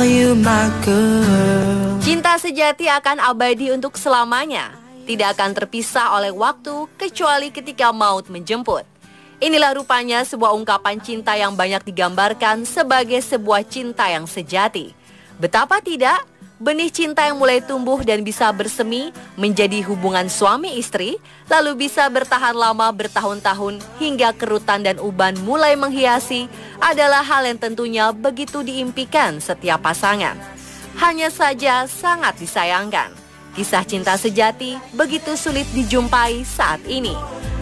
call you my girl. Cinta sejati akan abadi untuk selamanya, tidak akan terpisah oleh waktu kecuali ketika maut menjemput. Inilah rupanya sebuah ungkapan cinta yang banyak digambarkan sebagai sebuah cinta yang sejati. Betapa tidak, benih cinta yang mulai tumbuh dan bisa bersemi menjadi hubungan suami istri, lalu bisa bertahan lama bertahun-tahun hingga kerutan dan uban mulai menghiasi, adalah hal yang tentunya begitu diimpikan setiap pasangan. Hanya saja sangat disayangkan, kisah cinta sejati begitu sulit dijumpai saat ini.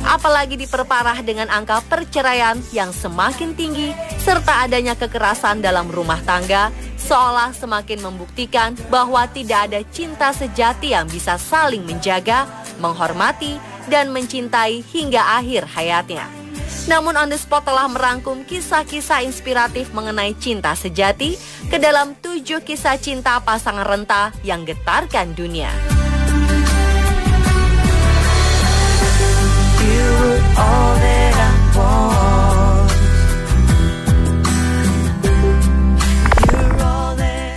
Apalagi diperparah dengan angka perceraian yang semakin tinggi serta adanya kekerasan dalam rumah tangga, seolah semakin membuktikan bahwa tidak ada cinta sejati yang bisa saling menjaga, menghormati, dan mencintai hingga akhir hayatnya. Namun On The Spot telah merangkum kisah-kisah inspiratif mengenai cinta sejati ke dalam 7 kisah cinta pasangan renta yang getarkan dunia. All that I want. You're all that.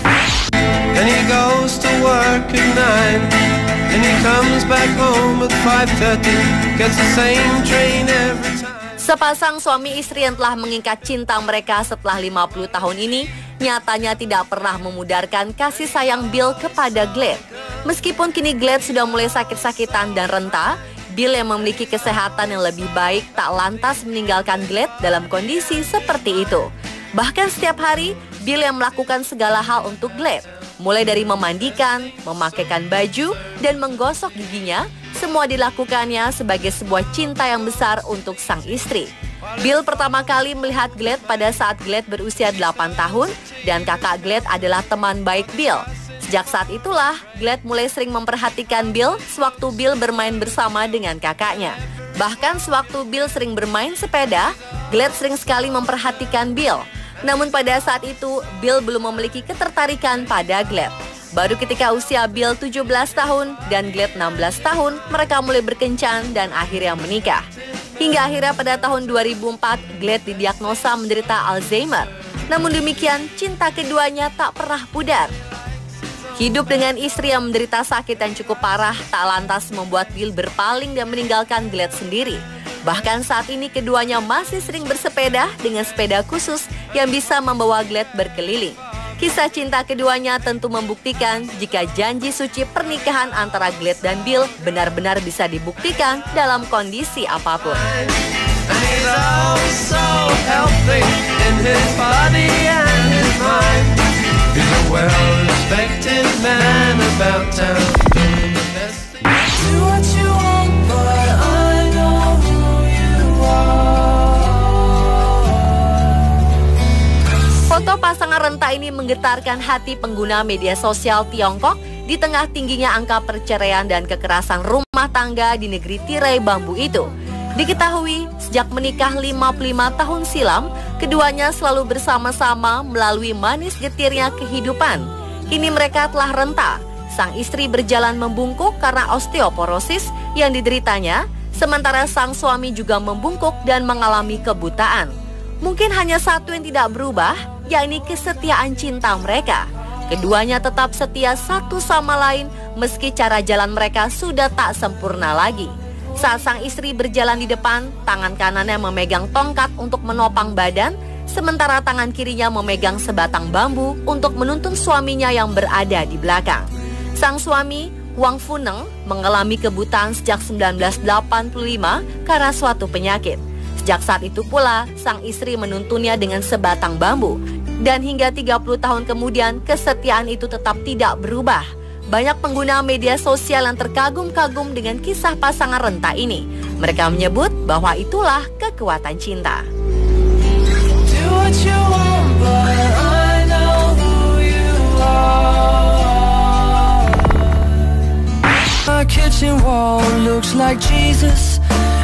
And he goes to work at 9, and he comes back home at 5:30. Gets the same train every time. Sepasang suami istri yang telah mengikat cinta mereka setelah 50 tahun ini nyatanya tidak pernah memudarkan kasih sayang Bill kepada Glad. Meskipun kini Glad sudah mulai sakit-sakitan dan renta, Bill yang memiliki kesehatan yang lebih baik tak lantas meninggalkan Glad dalam kondisi seperti itu. Bahkan setiap hari, Bill yang melakukan segala hal untuk Glad. Mulai dari memandikan, memakaikan baju, dan menggosok giginya, semua dilakukannya sebagai sebuah cinta yang besar untuk sang istri. Bill pertama kali melihat Glad pada saat Glad berusia 8 tahun, dan kakak Glad adalah teman baik Bill. Sejak saat itulah, Glad mulai sering memperhatikan Bill sewaktu Bill bermain bersama dengan kakaknya. Bahkan sewaktu Bill sering bermain sepeda, Glad sering sekali memperhatikan Bill. Namun pada saat itu, Bill belum memiliki ketertarikan pada Glad. Baru ketika usia Bill 17 tahun dan Glad 16 tahun, mereka mulai berkencan dan akhirnya menikah. Hingga akhirnya pada tahun 2004, Glad didiagnosa menderita Alzheimer. Namun demikian, cinta keduanya tak pernah pudar. Hidup dengan istri yang menderita sakit yang cukup parah tak lantas membuat Bill berpaling dan meninggalkan Glad sendiri. Bahkan saat ini keduanya masih sering bersepeda dengan sepeda khusus yang bisa membawa Glad berkeliling. Kisah cinta keduanya tentu membuktikan jika janji suci pernikahan antara Glad dan Bill benar-benar bisa dibuktikan dalam kondisi apapun. He's a well-respected man about town, doing the best thing. Do what you want, but I know who you are. Foto pasangan renta ini menggetarkan hati pengguna media sosial Tiongkok di tengah tingginya angka perceraian dan kekerasan rumah tangga di negeri tirai bambu itu. Diketahui, sejak menikah 55 tahun silam, keduanya selalu bersama-sama melalui manis getirnya kehidupan. Kini mereka telah renta. Sang istri berjalan membungkuk karena osteoporosis yang dideritanya, sementara sang suami juga membungkuk dan mengalami kebutaan. Mungkin hanya satu yang tidak berubah, yakni kesetiaan cinta mereka. Keduanya tetap setia satu sama lain meski cara jalan mereka sudah tak sempurna lagi. Saat sang istri berjalan di depan, tangan kanannya memegang tongkat untuk menopang badan, sementara tangan kirinya memegang sebatang bambu untuk menuntun suaminya yang berada di belakang. Sang suami, Wang Funeng, mengalami kebutaan sejak 1985 karena suatu penyakit. Sejak saat itu pula, sang istri menuntunnya dengan sebatang bambu. Dan hingga 30 tahun kemudian, kesetiaan itu tetap tidak berubah. Banyak pengguna media sosial yang terkagum-kagum dengan kisah pasangan renta ini. Mereka menyebut bahwa itulah kekuatan cinta. Do what you want, but I know who you are. My kitchen wall looks like Jesus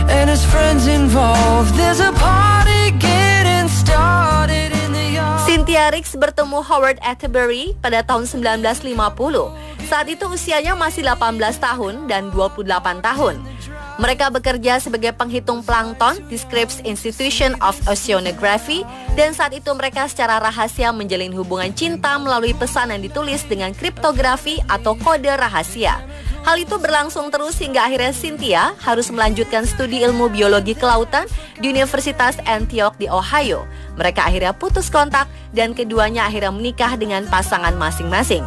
and his friends involved. There's a party getting started in the yard. Cynthia Rix bertemu Howard Atterbury pada tahun 1950. Saat itu usianya masih 18 tahun dan 28 tahun. Mereka bekerja sebagai penghitung plankton di Scripps Institution of Oceanography dan saat itu mereka secara rahasia menjalin hubungan cinta melalui pesan yang ditulis dengan kriptografi atau kode rahasia. Hal itu berlangsung terus hingga akhirnya Cynthia harus melanjutkan studi ilmu biologi kelautan di Universitas Antioch di Ohio. Mereka akhirnya putus kontak dan keduanya akhirnya menikah dengan pasangan masing-masing.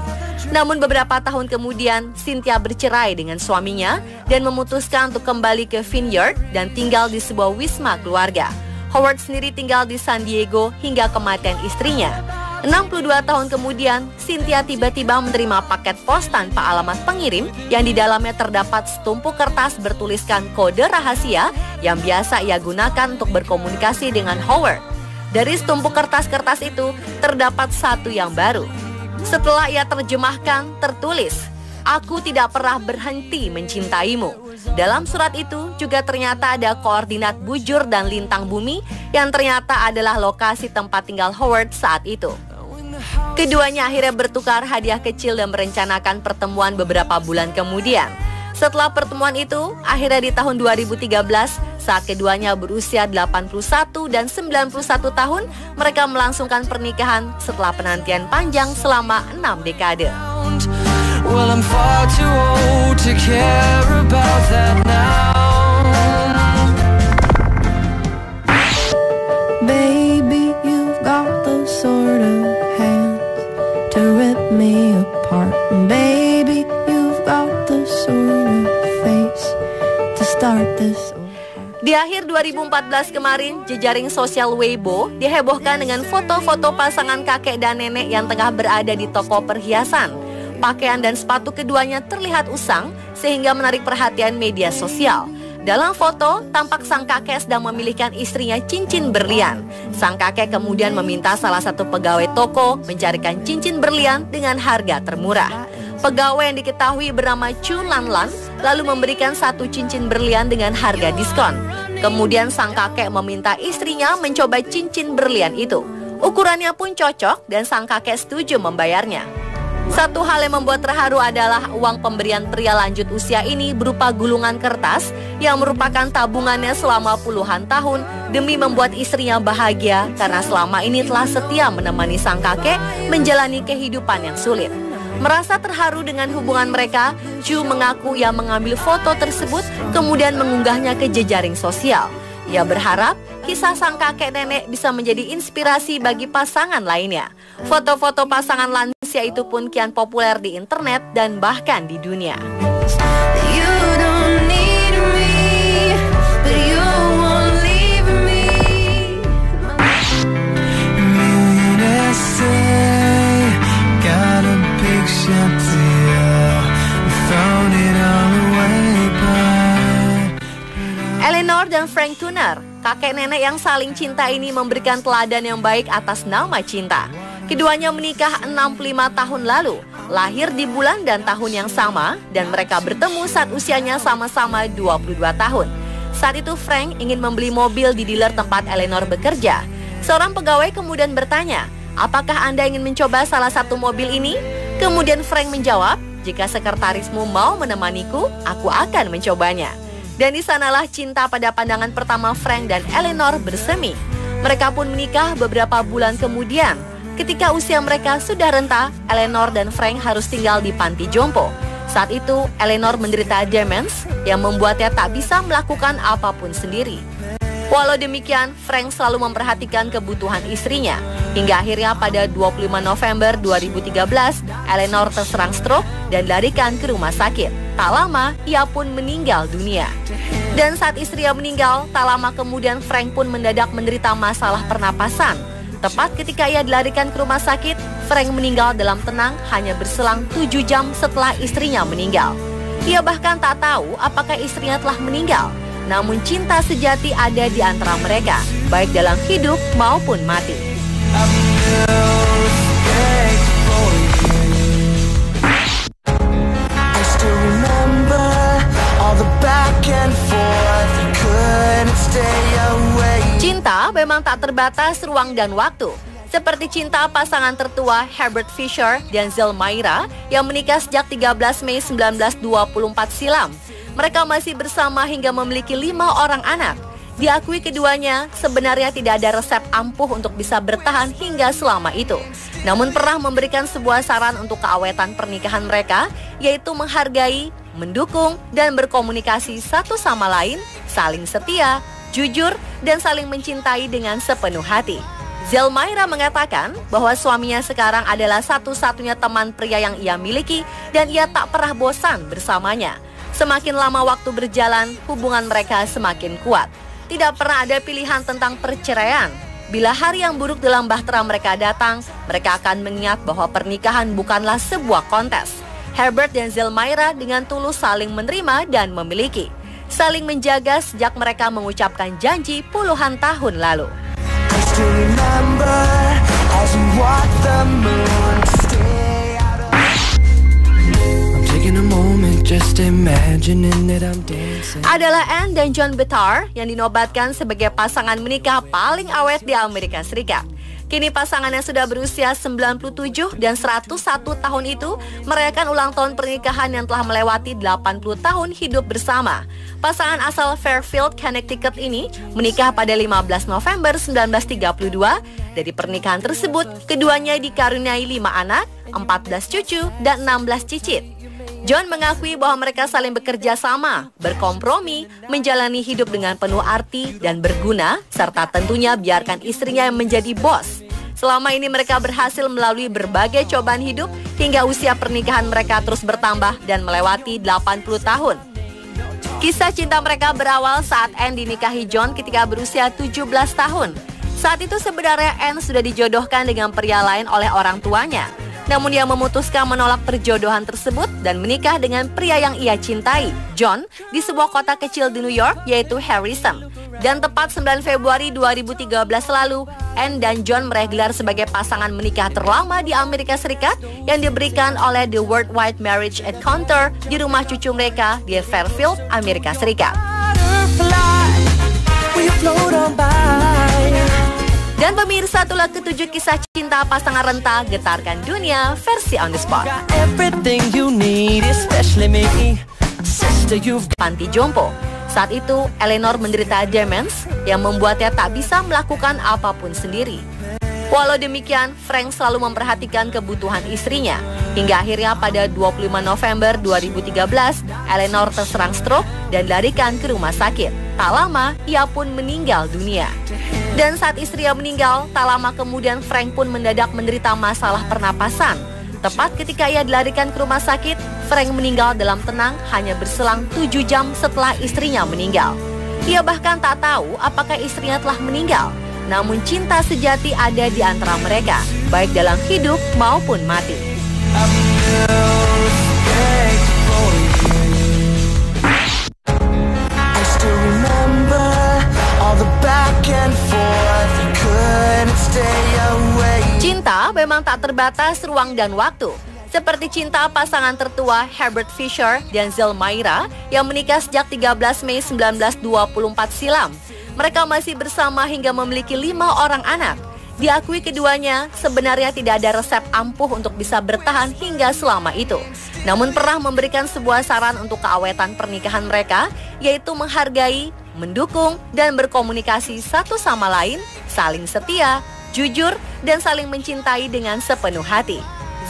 Namun beberapa tahun kemudian, Cynthia bercerai dengan suaminya dan memutuskan untuk kembali ke Vineyard dan tinggal di sebuah wisma keluarga. Howard sendiri tinggal di San Diego hingga kematian istrinya. 62 tahun kemudian, Cynthia tiba-tiba menerima paket pos tanpa alamat pengirim yang di dalamnya terdapat setumpuk kertas bertuliskan kode rahasia yang biasa ia gunakan untuk berkomunikasi dengan Howard. Dari setumpuk kertas-kertas itu, terdapat satu yang baru. Setelah ia terjemahkan, tertulis, "Aku tidak pernah berhenti mencintaimu." Dalam surat itu juga ternyata ada koordinat bujur dan lintang bumi yang ternyata adalah lokasi tempat tinggal Howard saat itu. Keduanya akhirnya bertukar hadiah kecil dan merencanakan pertemuan beberapa bulan kemudian. Setelah pertemuan itu, akhirnya di tahun 2013, saat keduanya berusia 81 dan 91 tahun, mereka melangsungkan pernikahan setelah penantian panjang selama 6 dekade. Well, I'm far too old to care about that now. Baby, you've got the sort of hands to rip me apart. Baby, you've got the sort of face to start this. Di akhir 2014 kemarin, jejaring sosial Weibo dihebohkan dengan foto-foto pasangan kakek dan nenek yang tengah berada di toko perhiasan. Pakaian dan sepatu keduanya terlihat usang sehingga menarik perhatian media sosial. Dalam foto, tampak sang kakek sedang memilihkan istrinya cincin berlian. Sang kakek kemudian meminta salah satu pegawai toko mencarikan cincin berlian dengan harga termurah. Pegawai yang diketahui bernama Chu Lanlan lalu memberikan satu cincin berlian dengan harga diskon. Kemudian sang kakek meminta istrinya mencoba cincin berlian itu. Ukurannya pun cocok dan sang kakek setuju membayarnya. Satu hal yang membuat terharu adalah uang pemberian pria lanjut usia ini berupa gulungan kertas yang merupakan tabungannya selama puluhan tahun demi membuat istrinya bahagia karena selama ini telah setia menemani sang kakek menjalani kehidupan yang sulit. Merasa terharu dengan hubungan mereka, Chu mengaku ia mengambil foto tersebut kemudian mengunggahnya ke jejaring sosial. Ia berharap kisah sang kakek nenek bisa menjadi inspirasi bagi pasangan lainnya. Foto-foto pasangan lansia itu pun kian populer di internet dan bahkan di dunia. You don't need me, but you won't leave me. Millionaires say, got a big chateau, thrown it all away, Eleanor dan Frank Turner, kakek nenek yang saling cinta ini memberikan teladan yang baik atas nama cinta. Keduanya menikah 65 tahun lalu, lahir di bulan dan tahun yang sama, dan mereka bertemu saat usianya sama-sama 22 tahun. Saat itu Frank ingin membeli mobil di dealer tempat Eleanor bekerja. Seorang pegawai kemudian bertanya, "Apakah Anda ingin mencoba salah satu mobil ini?" Kemudian Frank menjawab, "Jika sekretarismu mau menemaniku, aku akan mencobanya." Dan di sanalah cinta pada pandangan pertama Frank dan Eleanor bersemi. Mereka pun menikah beberapa bulan kemudian. Ketika usia mereka sudah renta, Eleanor dan Frank harus tinggal di panti jompo. Saat itu, Eleanor menderita demens yang membuatnya tak bisa melakukan apapun sendiri. Walau demikian, Frank selalu memperhatikan kebutuhan istrinya. Hingga akhirnya pada 25 November 2013, Eleanor terserang stroke dan dilarikan ke rumah sakit. Tak lama, ia pun meninggal dunia. Dan saat istrinya meninggal, tak lama kemudian Frank pun mendadak menderita masalah pernapasan. Tepat ketika ia dilarikan ke rumah sakit, Frank meninggal dalam tenang hanya berselang 7 jam setelah istrinya meninggal. Ia bahkan tak tahu apakah istrinya telah meninggal. Namun cinta sejati ada di antara mereka, baik dalam hidup maupun mati. Cinta memang tak terbatas ruang dan waktu. Seperti cinta pasangan tertua Herbert Fisher dan Zelmaira yang menikah sejak 13 Mei 1924 silam. Mereka masih bersama hingga memiliki 5 orang anak. Diakui keduanya, sebenarnya tidak ada resep ampuh untuk bisa bertahan hingga selama itu. Namun pernah memberikan sebuah saran untuk keawetan pernikahan mereka, yaitu menghargai, mendukung, dan berkomunikasi satu sama lain, saling setia, jujur, dan saling mencintai dengan sepenuh hati. Zelmaira mengatakan bahwa suaminya sekarang adalah satu-satunya teman pria yang ia miliki dan ia tak pernah bosan bersamanya. Semakin lama waktu berjalan, hubungan mereka semakin kuat. Tidak pernah ada pilihan tentang perceraian. Bila hari yang buruk dalam bahtera mereka datang, mereka akan mengingat bahwa pernikahan bukanlah sebuah kontes. Herbert dan Zelmaira dengan tulus saling menerima dan memiliki. Saling menjaga sejak mereka mengucapkan janji puluhan tahun lalu. Adalah Anne dan John Bitar yang dinobatkan sebagai pasangan menikah paling awet di Amerika Serikat. Kini pasangannya sudah berusia 97 dan 101 tahun itu merayakan ulang tahun pernikahan yang telah melewati 80 tahun hidup bersama. Pasangan asal Fairfield, Connecticut ini menikah pada 15 November 1932. Dari pernikahan tersebut, keduanya dikaruniai 5 anak, 14 cucu, dan 16 cicit. John mengakui bahwa mereka saling bekerja sama, berkompromi, menjalani hidup dengan penuh arti dan berguna, serta tentunya biarkan istrinya yang menjadi bos. Selama ini mereka berhasil melalui berbagai cobaan hidup hingga usia pernikahan mereka terus bertambah dan melewati 80 tahun. Kisah cinta mereka berawal saat Anne dinikahi John ketika berusia 17 tahun. Saat itu sebenarnya Anne sudah dijodohkan dengan pria lain oleh orang tuanya. Namun ia memutuskan menolak perjodohan tersebut dan menikah dengan pria yang ia cintai, John, di sebuah kota kecil di New York yaitu Harrison. Dan tepat 9 Februari 2013 lalu, Anne dan John meraih gelar sebagai pasangan menikah terlama di Amerika Serikat yang diberikan oleh The Worldwide Marriage Encounter di rumah cucu mereka di Fairfield, Amerika Serikat. Dan pemirsa, itulah ketujuh kisah cinta pasangan renta getarkan dunia versi On The Spot. Panti jompo. Saat itu, Eleanor menderita demens yang membuatnya tak bisa melakukan apapun sendiri. Walau demikian, Frank selalu memperhatikan kebutuhan istrinya. Hingga akhirnya pada 25 November 2013, Eleanor terserang stroke dan dilarikan ke rumah sakit. Tak lama, ia pun meninggal dunia. Dan saat istrinya meninggal, tak lama kemudian Frank pun mendadak menderita masalah pernapasan. Tepat ketika ia dilarikan ke rumah sakit, Frank meninggal dalam tenang hanya berselang 7 jam setelah istrinya meninggal. Ia bahkan tak tahu apakah istrinya telah meninggal. Namun cinta sejati ada di antara mereka, baik dalam hidup maupun mati. Cinta memang tak terbatas ruang dan waktu. Seperti cinta pasangan tertua Herbert Fisher dan Zelmaira yang menikah sejak 13 Mei 1924 silam. Mereka masih bersama hingga memiliki 5 orang anak. Diakui keduanya, sebenarnya tidak ada resep ampuh untuk bisa bertahan hingga selama itu. Namun pernah memberikan sebuah saran untuk keawetan pernikahan mereka, yaitu menghargai, mendukung, dan berkomunikasi satu sama lain, saling setia, jujur, dan saling mencintai dengan sepenuh hati.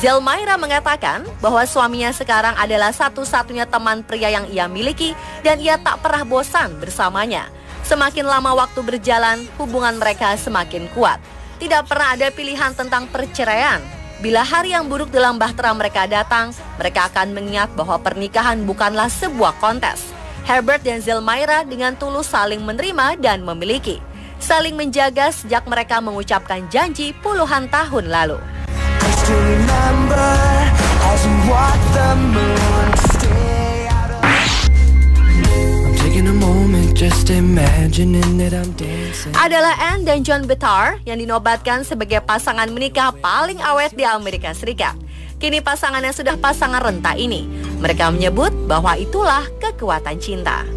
Zelmaira mengatakan bahwa suaminya sekarang adalah satu-satunya teman pria yang ia miliki dan ia tak pernah bosan bersamanya. Semakin lama waktu berjalan, hubungan mereka semakin kuat. Tidak pernah ada pilihan tentang perceraian. Bila hari yang buruk dalam bahtera mereka datang, mereka akan mengingat bahwa pernikahan bukanlah sebuah kontes. Herbert dan Zelmaira dengan tulus saling menerima dan memiliki. Saling menjaga sejak mereka mengucapkan janji puluhan tahun lalu. Adalah Anne dan John Bitar yang dinobatkan sebagai pasangan menikah paling awet di Amerika Serikat. Kini pasangannya sudah pasangan renta ini. Mereka menyebut bahwa itulah kekuatan cinta.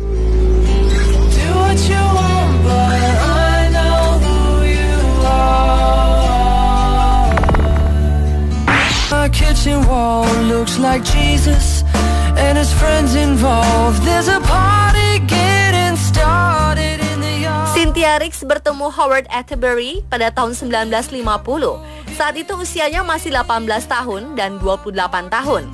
My kitchen wall looks like Jesus, and and his friends involved. There's a party getting started in the yard. Cynthia Rix bertemu Howard Atterbury pada tahun 1950. Saat itu usianya masih 18 tahun dan 28 tahun.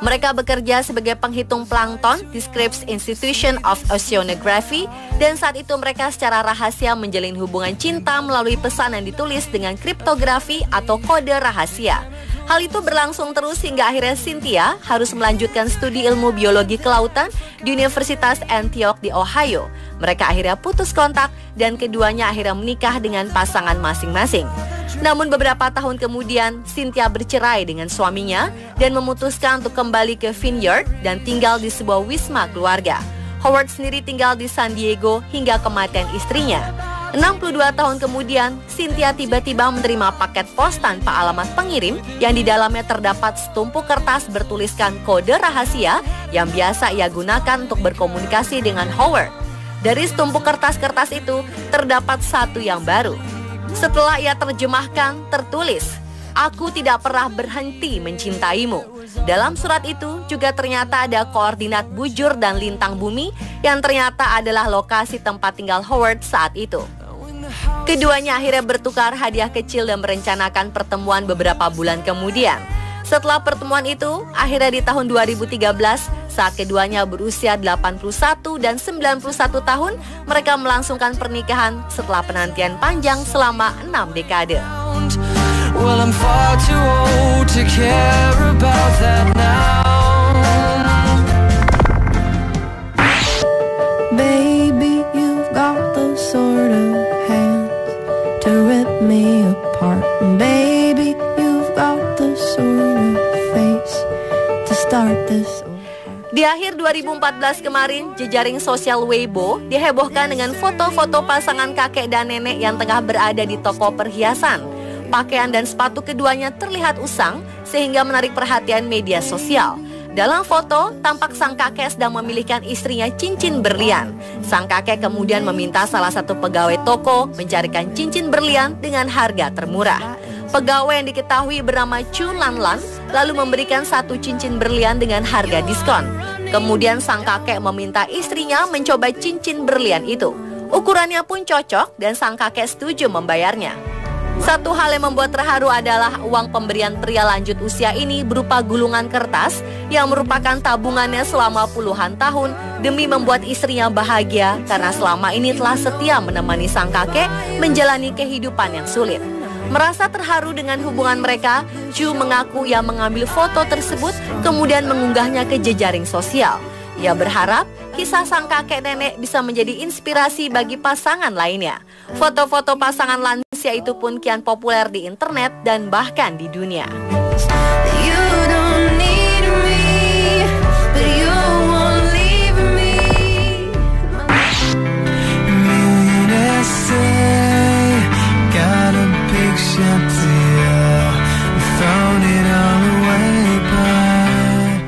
Mereka bekerja sebagai penghitung plankton di Scripps Institution of Oceanography, dan saat itu mereka secara rahasia menjalin hubungan cinta melalui pesan yang ditulis dengan kriptografi atau kode rahasia. Hal itu berlangsung terus hingga akhirnya Cynthia harus melanjutkan studi ilmu biologi kelautan di Universitas Antioch di Ohio. Mereka akhirnya putus kontak dan keduanya akhirnya menikah dengan pasangan masing-masing. Namun beberapa tahun kemudian, Cynthia bercerai dengan suaminya dan memutuskan untuk kembali ke Vineyard dan tinggal di sebuah wisma keluarga. Howard sendiri tinggal di San Diego hingga kematian istrinya. 62 tahun kemudian, Cynthia tiba-tiba menerima paket pos tanpa alamat pengirim yang di dalamnya terdapat setumpuk kertas bertuliskan kode rahasia yang biasa ia gunakan untuk berkomunikasi dengan Howard. Dari setumpuk kertas-kertas itu, terdapat satu yang baru. Setelah ia terjemahkan, tertulis, "Aku tidak pernah berhenti mencintaimu." Dalam surat itu juga ternyata ada koordinat bujur dan lintang bumi yang ternyata adalah lokasi tempat tinggal Howard saat itu. Keduanya akhirnya bertukar hadiah kecil dan merencanakan pertemuan beberapa bulan kemudian. Setelah pertemuan itu, akhirnya di tahun 2013, saat keduanya berusia 81 dan 91 tahun, mereka melangsungkan pernikahan setelah penantian panjang selama 6 dekade. Well, I'm far too old to care about that now. Baby, you've got the sort of hands to rip me apart. And baby, you've got the sort of face to start this. Di akhir 2014 kemarin, jejaring sosial Weibo dihebohkan dengan foto-foto pasangan kakek dan nenek yang tengah berada di toko perhiasan. Pakaian dan sepatu keduanya terlihat usang sehingga menarik perhatian media sosial. Dalam foto, tampak sang kakek sedang memilihkan istrinya cincin berlian. Sang kakek kemudian meminta salah satu pegawai toko mencarikan cincin berlian dengan harga termurah. Pegawai yang diketahui bernama Chu Lanlan lalu memberikan satu cincin berlian dengan harga diskon. Kemudian sang kakek meminta istrinya mencoba cincin berlian itu. Ukurannya pun cocok dan sang kakek setuju membayarnya. Satu hal yang membuat terharu adalah uang pemberian pria lanjut usia ini berupa gulungan kertas yang merupakan tabungannya selama puluhan tahun demi membuat istrinya bahagia karena selama ini telah setia menemani sang kakek menjalani kehidupan yang sulit. Merasa terharu dengan hubungan mereka, Chu mengaku ia mengambil foto tersebut kemudian mengunggahnya ke jejaring sosial. Ia berharap kisah sang kakek nenek bisa menjadi inspirasi bagi pasangan lainnya. Foto-foto pasangan lansia itu pun kian populer di internet dan bahkan di dunia. You don't need me, but you won't leave me. Millionaires say, got a big chateau, found it on the way back.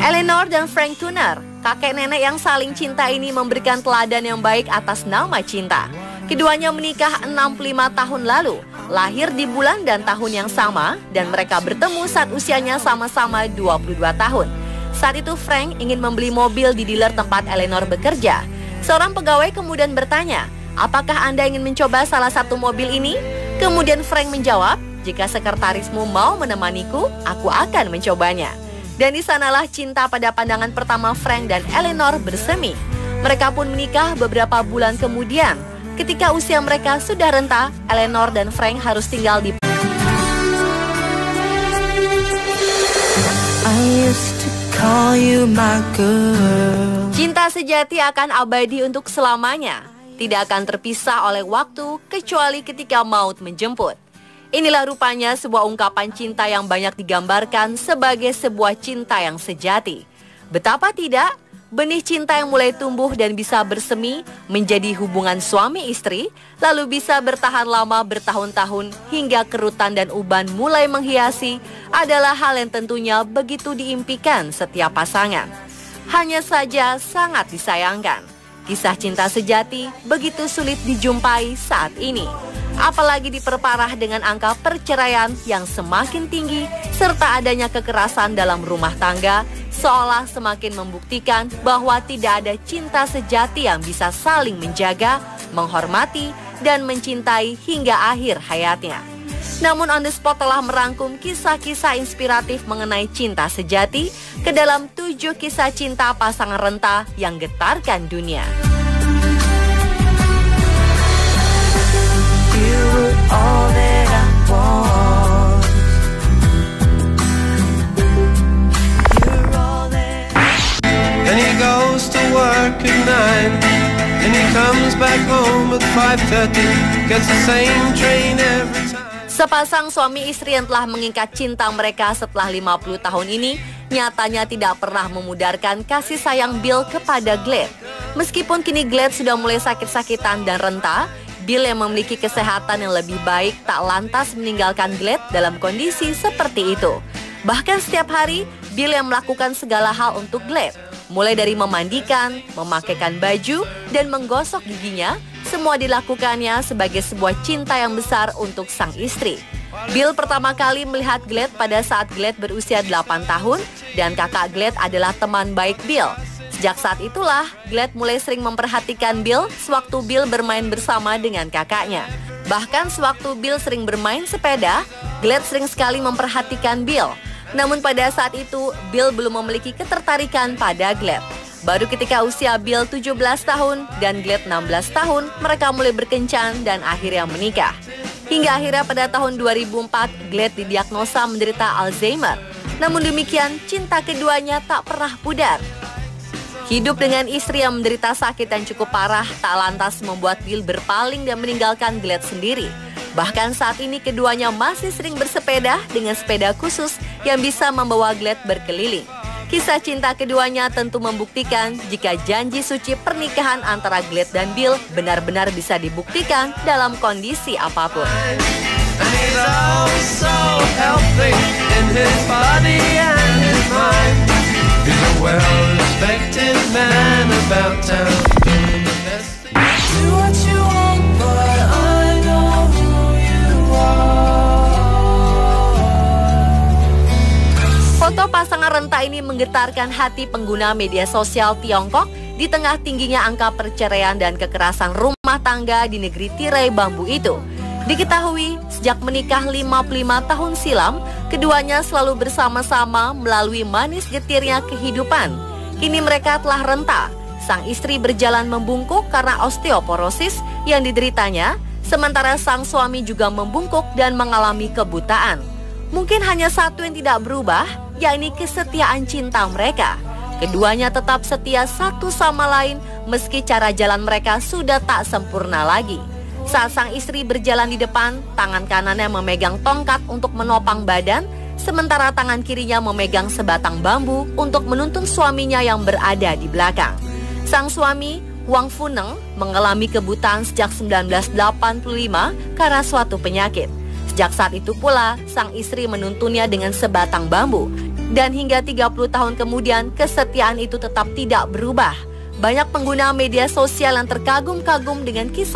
Eleanor dan Frank Turner, kakek nenek yang saling cinta ini memberikan teladan yang baik atas nama cinta. Keduanya menikah 65 tahun lalu, lahir di bulan dan tahun yang sama, dan mereka bertemu saat usianya sama-sama 22 tahun. Saat itu Frank ingin membeli mobil di dealer tempat Eleanor bekerja. Seorang pegawai kemudian bertanya, "Apakah Anda ingin mencoba salah satu mobil ini?" Kemudian Frank menjawab, "Jika sekretarismu mau menemaniku, aku akan mencobanya." Dan di sanalah cinta pada pandangan pertama Frank dan Eleanor bersemi. Mereka pun menikah beberapa bulan kemudian. Ketika usia mereka sudah renta, Eleanor dan Frank harus tinggal di Cinta sejati akan abadi untuk selamanya, tidak akan terpisah oleh waktu kecuali ketika maut menjemput. Inilah rupanya sebuah ungkapan cinta yang banyak digambarkan sebagai sebuah cinta yang sejati. Betapa tidak, benih cinta yang mulai tumbuh dan bisa bersemi menjadi hubungan suami istri, lalu bisa bertahan lama bertahun-tahun hingga kerutan dan uban mulai menghiasi, adalah hal yang tentunya begitu diimpikan setiap pasangan. Hanya saja sangat disayangkan, kisah cinta sejati begitu sulit dijumpai saat ini. Apalagi diperparah dengan angka perceraian yang semakin tinggi serta adanya kekerasan dalam rumah tangga, seolah semakin membuktikan bahwa tidak ada cinta sejati yang bisa saling menjaga, menghormati, dan mencintai hingga akhir hayatnya. Namun On The Spot telah merangkum kisah-kisah inspiratif mengenai cinta sejati ke dalam 7 kisah cinta pasangan renta yang getarkan dunia. You were all that I want. You're all that. And he goes to work at 9, and he comes back home at 5:30, gets the same train every time. Sepasang suami istri yang telah mengikat cinta mereka setelah 50 tahun ini nyatanya tidak pernah memudarkan kasih sayang Bill kepada Glad. Meskipun kini Glad sudah mulai sakit-sakitan dan renta, Bill yang memiliki kesehatan yang lebih baik tak lantas meninggalkan Glad dalam kondisi seperti itu. Bahkan setiap hari, Bill yang melakukan segala hal untuk Glad. Mulai dari memandikan, memakaikan baju, dan menggosok giginya, semua dilakukannya sebagai sebuah cinta yang besar untuk sang istri. Bill pertama kali melihat Glad pada saat Glad berusia 8 tahun dan kakak Glad adalah teman baik Bill. Sejak saat itulah, Glad mulai sering memperhatikan Bill sewaktu Bill bermain bersama dengan kakaknya. Bahkan sewaktu Bill sering bermain sepeda, Glad sering sekali memperhatikan Bill. Namun pada saat itu, Bill belum memiliki ketertarikan pada Glad. Baru ketika usia Bill 17 tahun dan Glad 16 tahun, mereka mulai berkencan dan akhirnya menikah. Hingga akhirnya pada tahun 2004, Glad didiagnosa menderita Alzheimer. Namun demikian, cinta keduanya tak pernah pudar. Hidup dengan istri yang menderita sakit yang cukup parah tak lantas membuat Bill berpaling dan meninggalkan Glad sendiri. Bahkan saat ini keduanya masih sering bersepeda dengan sepeda khusus yang bisa membawa Glad berkeliling. Kisah cinta keduanya tentu membuktikan jika janji suci pernikahan antara Glad dan Bill benar-benar bisa dibuktikan dalam kondisi apapun. And he's oh so healthy in his body and his mind. He's a well-respected man about town, doing the best thing. Do what you want, but I know who you are. Foto pasangan renta ini menggetarkan hati pengguna media sosial Tiongkok di tengah tingginya angka perceraian dan kekerasan rumah tangga di negeri tirai bambu itu. Diketahui, sejak menikah 55 tahun silam, keduanya selalu bersama-sama melalui manis getirnya kehidupan. Kini mereka telah renta. Sang istri berjalan membungkuk karena osteoporosis yang dideritanya, sementara sang suami juga membungkuk dan mengalami kebutaan. Mungkin hanya satu yang tidak berubah, yakni kesetiaan cinta mereka. Keduanya tetap setia satu sama lain meski cara jalan mereka sudah tak sempurna lagi. Saat sang istri berjalan di depan, tangan kanannya memegang tongkat untuk menopang badan, sementara tangan kirinya memegang sebatang bambu untuk menuntun suaminya yang berada di belakang. Sang suami, Wang Funeng, mengalami kebutaan sejak 1985 karena suatu penyakit. Sejak saat itu pula, sang istri menuntunnya dengan sebatang bambu. Dan hingga 30 tahun kemudian, kesetiaan itu tetap tidak berubah. Banyak pengguna media sosial yang terkagum-kagum dengan kisah